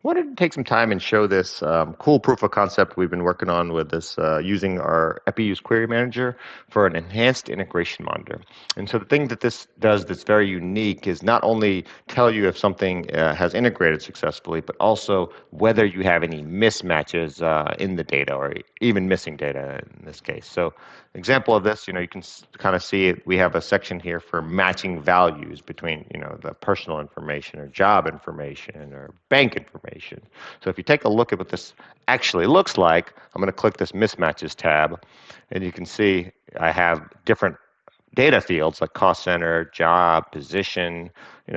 Wanted to take some time and show this cool proof of concept we've been working on with this using our EPI-USE Query Manager for an enhanced integration monitor. And so the thing that this does that's very unique is not only tell you if something has integrated successfully, but also whether you have any mismatches in the data or even missing data in this case. So example of this, you can kind of see it. We have a section here for matching values between, the personal information or job information or bank information. So if you take a look at what this actually looks like, I'm going to click this Mismatches tab, and you can see I have different data fields like cost center, job, position.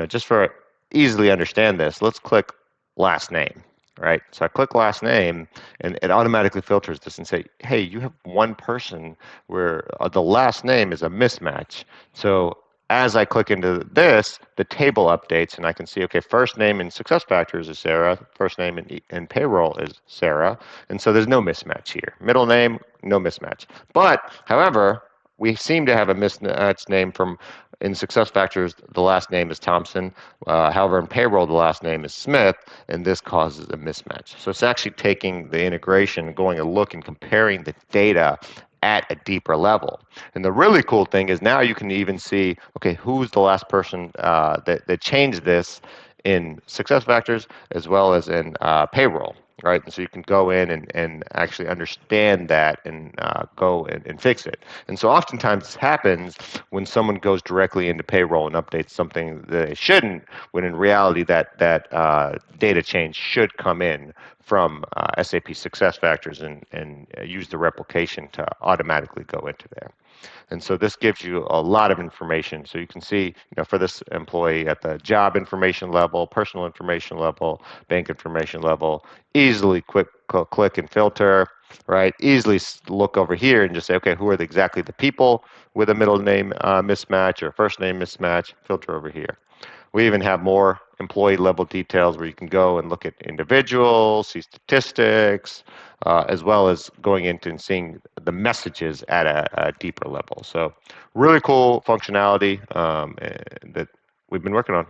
Just for easily understand this, let's click last name. Right, so I click last name, and it automatically filters this and say, "Hey, you have one person where the last name is a mismatch." So as I click into this, the table updates, and I can see, okay, first name in SuccessFactors is Sarah, first name in Payroll is Sarah, and so there's no mismatch here. Middle name, no mismatch. But, however, we seem to have a mismatch name from in SuccessFactors, the last name is Thompson. However, in Payroll, the last name is Smith, and this causes a mismatch. So it's actually taking the integration, going a look and comparing the data at a deeper level. And the really cool thing is now you can even see, okay, who's the last person that changed this in SuccessFactors as well as in Payroll, right? And so you can go in and actually understand that and go and fix it. And so oftentimes this happens when someone goes directly into Payroll and updates something that they shouldn't, when in reality that data change should come in from SAP SuccessFactors and use the replication to automatically go into there. And so this gives you a lot of information. So you can see, for this employee at the job information level, personal information level, bank information level, easily click and filter, right? Easily look over here and just say, okay, who are exactly the people with a middle name mismatch or first name mismatch? Filter over here. We even have more employee level details where you can go and look at individuals, see statistics, as well as going into and seeing the messages at a deeper level. So really cool functionality that we've been working on.